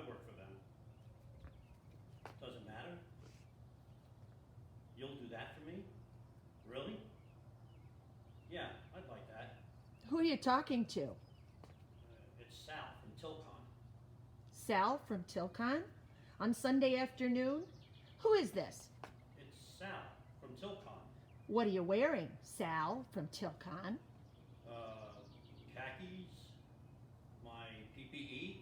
work for them. Doesn't matter. You'll do that for me? Really? Yeah, I'd like that. Who are you talking to? It's Sal from Tilcon. Sal from Tilcon? On Sunday afternoon? Who is this? It's Sal from Tilcon. What are you wearing, Sal from Tilcon? Khakis, my PPE.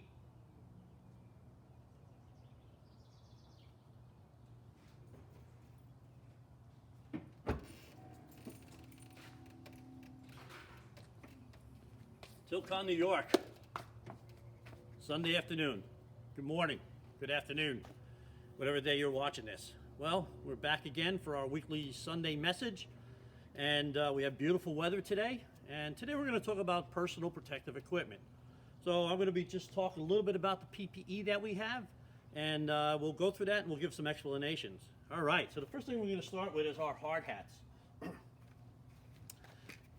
Tilcon, New York. Sunday afternoon. Good morning. Good afternoon. Whatever day you're watching this. Well, we're back again for our weekly Sunday message. And we have beautiful weather today. And today we're going to talk about personal protective equipment. So I'm going to be just talking a little bit about the PPE that we have. And we'll go through that and we'll give some explanations. All right, so the first thing we're going to start with is our hard hats.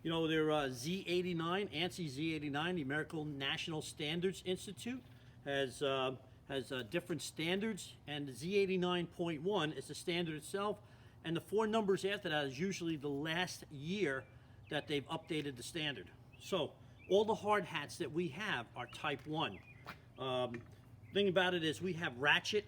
You know, they're Z89, ANSI Z89, the American National Standards Institute has different standards, and the Z89.1 is the standard itself, and the 4 numbers after that is usually the last year that they've updated the standard. So all the hard hats that we have are type 1. Thing about it is we have ratchet,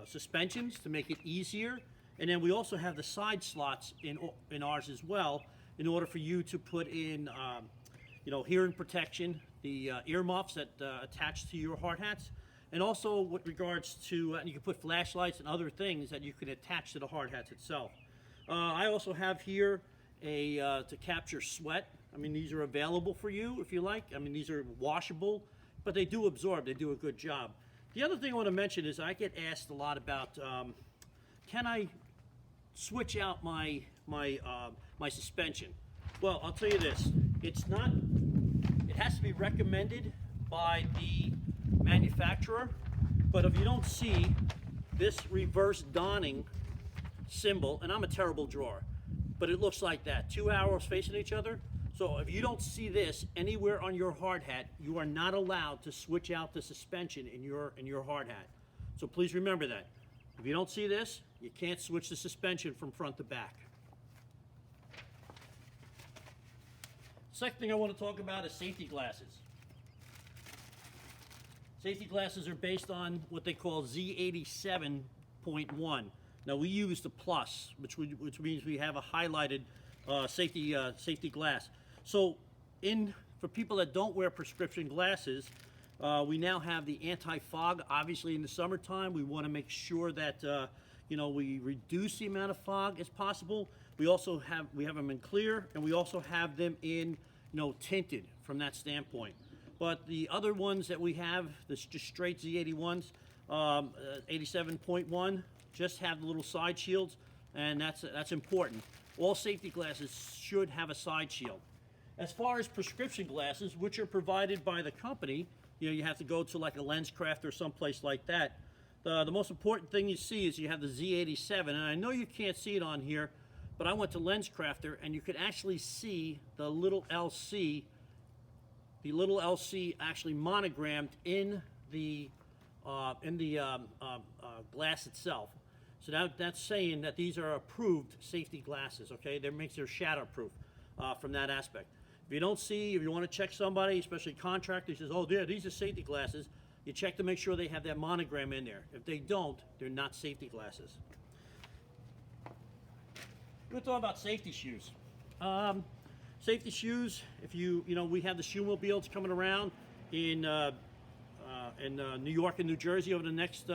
suspensions to make it easier. And then we also have the side slots in ours as well, in order for you to put in, hearing protection, the earmuffs that attach to your hard hats, and also with regards to, you can put flashlights and other things that you can attach to the hard hats itself. I also have here to capture sweat. I mean, these are available for you if you like. I mean, these are washable, but they do absorb. They do a good job. The other thing I want to mention is I get asked a lot about, can I switch out my suspension? Well, I'll tell you this, it has to be recommended by the manufacturer, but if you don't see this reverse donning symbol, and I'm a terrible drawer, but it looks like that, 2 arrows facing each other. So if you don't see this anywhere on your hard hat, you are not allowed to switch out the suspension in your hard hat. So please remember that. If you don't see this, you can't switch the suspension from front to back. Second thing I want to talk about is safety glasses. Safety glasses are based on what they call Z87.1. Now we use the plus, which means we have a highlighted safety glass. So for people that don't wear prescription glasses, we now have the anti-fog. Obviously in the summertime, we want to make sure that we reduce the amount of fog as possible. We have them in clear, and we also have them in tinted from that standpoint. But the other ones that we have, just straight Z81s, 87.1, just have the little side shields, and that's important. All safety glasses should have a side shield. As far as prescription glasses, which are provided by the company, you have to go to like a LensCraft or someplace like that. The most important thing you see is you have the Z87, and I know you can't see it on here, but I went to LensCrafter and you could actually see the little LC actually monogrammed in the glass itself. So that's saying that these are approved safety glasses. Okay, that makes them shatterproof from that aspect. If you want to check somebody, especially contractors, says, oh yeah, these are safety glasses, you check to make sure they have that monogram in there. If they don't, they're not safety glasses. We're going to talk about safety shoes. Safety shoes, we have the shoe mobiles coming around in New York and New Jersey over the next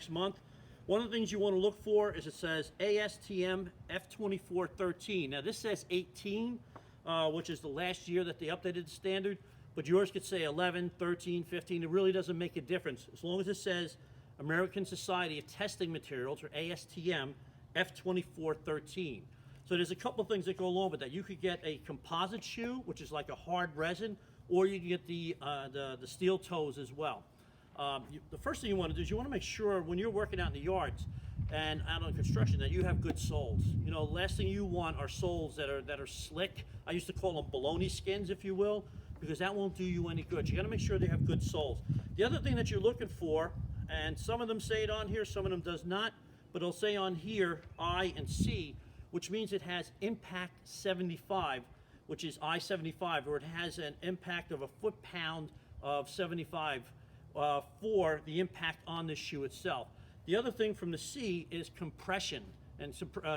month. One of the things you want to look for is it says ASTM F2413. Now this says 18, which is the last year that they updated the standard, but yours could say 11, 13, 15. It really doesn't make a difference as long as it says American Society of Testing Materials, or ASTM F2413. So there's a couple of things that go along with that. You could get a composite shoe, which is like a hard resin, or you can get the steel toes as well. The first thing you want to do is you want to make sure when you're working out in the yards and out on construction that you have good soles. Last thing you want are soles that are slick. I used to call them baloney skins, if you will. because that won't do you any good. You got to make sure they have good soles. The other thing that you're looking for, and some of them say it on here, some of them does not, but it'll say on here I and C, which means it has impact 75, which is I-75, or it has an impact of a foot-pound of 75 for the impact on the shoe itself. The other thing from the C is compression, and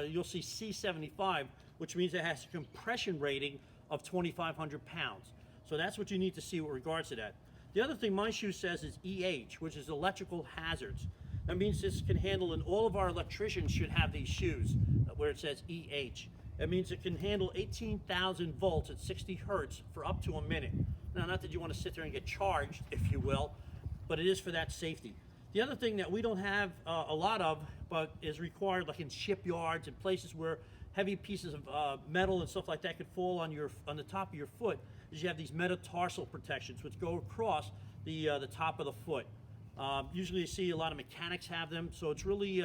you'll see C75, which means it has a compression rating of 2,500 pounds. So that's what you need to see with regards to that. The other thing my shoe says is EH, which is electrical hazards. That means this can handle, and all of our electricians should have these shoes where it says EH. That means it can handle 18,000 volts at 60 hertz for up to a minute. Now, not that you want to sit there and get charged, if you will, but it is for that safety. The other thing that we don't have a lot of, but is required, like in shipyards and places where heavy pieces of metal and stuff like that could fall on the top of your foot, is you have these metatarsal protections which go across the top of the foot. Usually you see a lot of mechanics have them, so it's really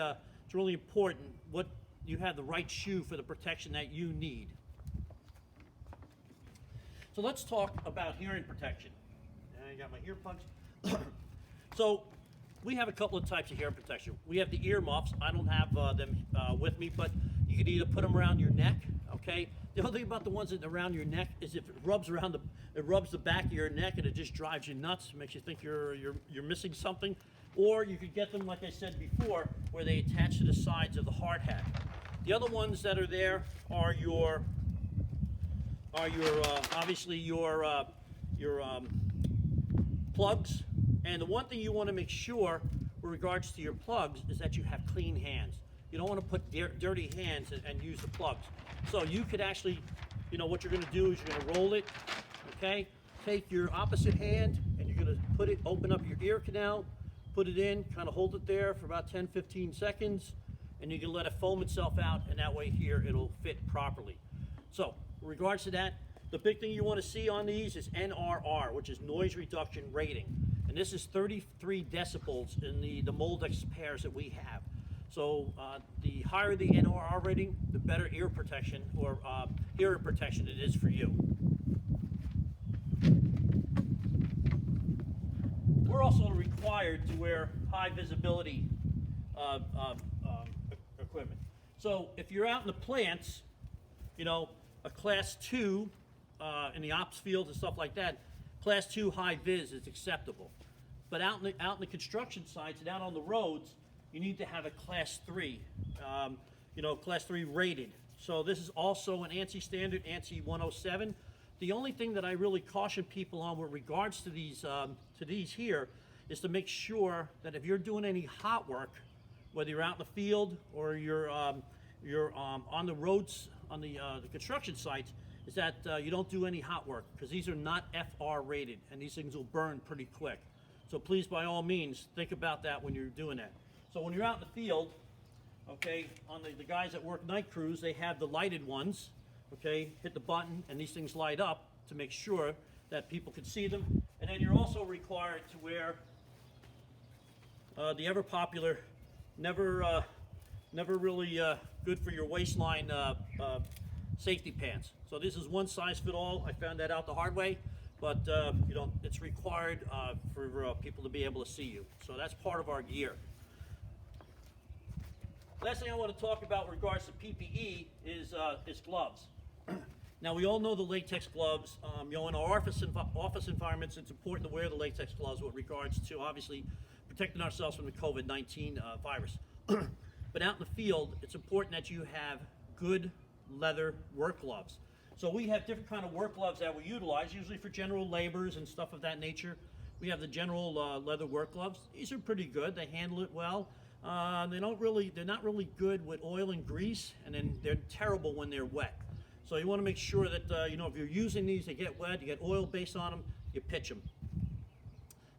important what you have the right shoe for the protection that you need. So let's talk about hearing protection. I got my ear plugs. So we have a couple of types of hearing protection. We have the ear muffs. I don't have them with me, but you can either put them around your neck, okay? The only thing about the ones that are around your neck is if it rubs the back of your neck and it just drives you nuts, makes you think you're missing something. Or you could get them, like I said before, where they attach to the sides of the hard hat. The other ones that are there are obviously your plugs. And the one thing you want to make sure with regards to your plugs is that you have clean hands. You don't want to put dirty hands and use the plugs. So you could actually, what you're going to do is you're going to roll it, okay? Take your opposite hand and you're going to open up your ear canal, put it in, kind of hold it there for about 10-15 seconds, and you can let it foam itself out, and that way here it'll fit properly. So with regards to that, the big thing you want to see on these is NRR, which is noise reduction rating. And this is 33 decibels in the Moldex pairs that we have. So the higher the NRR rating, the better ear protection or hearing protection it is for you. We're also required to wear high visibility equipment. So if you're out in the plants, a class 2 in the ops fields and stuff like that, class 2 high vis is acceptable. But out in the construction sites and out on the roads, you need to have a class 3, class 3 rated. So this is also an ANSI standard, ANSI 107. The only thing that I really caution people on with regards to these here is to make sure that if you're doing any hot work, whether you're out in the field or you're on the roads, on the construction sites, is that you don't do any hot work, because these are not FR rated and these things will burn pretty quick. So please, by all means, think about that when you're doing that. So when you're out in the field, okay, on the guys that work night crews, they have the lighted ones, okay, hit the button and these things light up to make sure that people can see them. And then you're also required to wear the ever popular, never really good for your waistline safety pants. So this is one size fit all. I found that out the hard way, but it's required for people to be able to see you. So that's part of our gear. Last thing I want to talk about with regards to PPE is gloves. Now we all know the latex gloves. In our office environments, it's important to wear the latex gloves with regards to obviously protecting ourselves from the COVID-19 virus. But out in the field, it's important that you have good leather work gloves. So we have different kind of work gloves that we utilize, usually for general labors and stuff of that nature. We have the general leather work gloves. These are pretty good. They handle it well. They're not really good with oil and grease, and then they're terrible when they're wet. So you want to make sure that if you're using these, they get wet, you get oil based on them, you pitch them.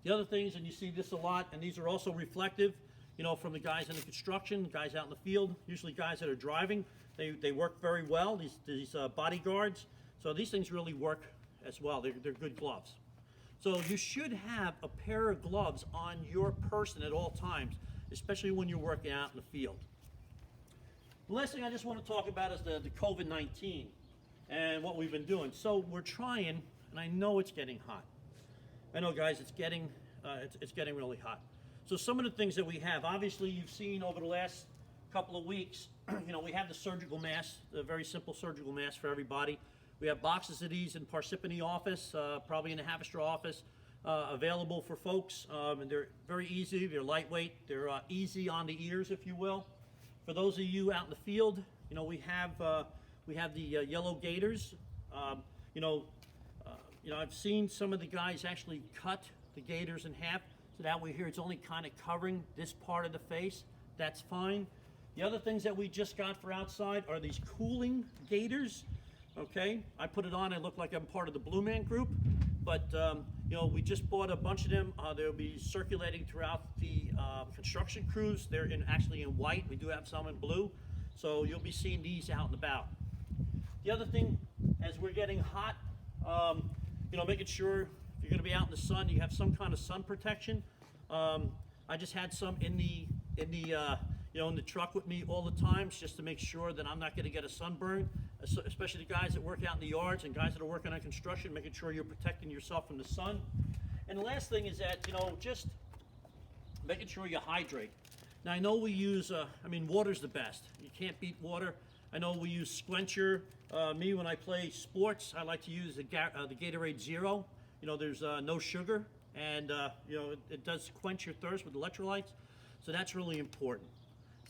The other things, and you see this a lot, and these are also reflective, from the guys in the construction, guys out in the field, usually guys that are driving. They work very well, these bodyguards. So these things really work as well. They're good gloves. So you should have a pair of gloves on your person at all times, especially when you're working out in the field. The last thing I just want to talk about is the COVID-19 and what we've been doing. So we're trying, and I know it's getting hot. I know, guys, it's getting really hot. So some of the things that we have, obviously, you've seen over the last couple of weeks. We have the surgical mask, the very simple surgical mask for everybody. We have boxes of these in Parsippany office, probably in the Havister office, available for folks, and they're very easy. They're lightweight. They're easy on the ears, if you will. For those of you out in the field, we have the yellow gaiters. I've seen some of the guys actually cut the gaiters in half, so that way here it's only kind of covering this part of the face. That's fine. The other things that we just got for outside are these cooling gaiters. Okay, I put it on. I look like I'm part of the Blue Man Group, but we just bought a bunch of them. They'll be circulating throughout the construction crews. They're actually in white. We do have some in blue, so you'll be seeing these out and about. The other thing, as we're getting hot, making sure if you're going to be out in the sun, you have some kind of sun protection. I just had some in the truck with me all the time, just to make sure that I'm not going to get a sunburn, especially the guys that work out in the yards and guys that are working on construction, making sure you're protecting yourself from the sun. And the last thing is that, just making sure you hydrate. Now, I know we use, water's the best. You can't beat water. I know we use Squencher. Me, when I play sports, I like to use the Gatorade Zero. There's no sugar, and it does quench your thirst with electrolytes. So that's really important.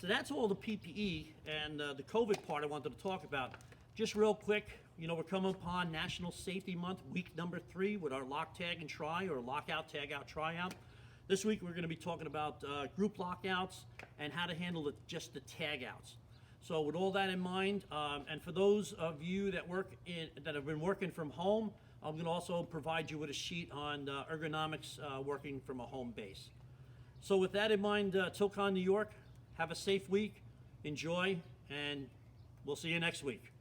So that's all the PPE and the COVID part I wanted to talk about. Just real quick, we're coming upon National Safety Month, week number 3 with our lock, tag, and try, or lockout, tag out, try out. This week we're going to be talking about group lockouts and how to handle just the tag outs. So with all that in mind, and for those of you that have been working from home, I'm going to also provide you with a sheet on ergonomics working from a home base. So with that in mind, Tilcon, New York, have a safe week, enjoy, and we'll see you next week.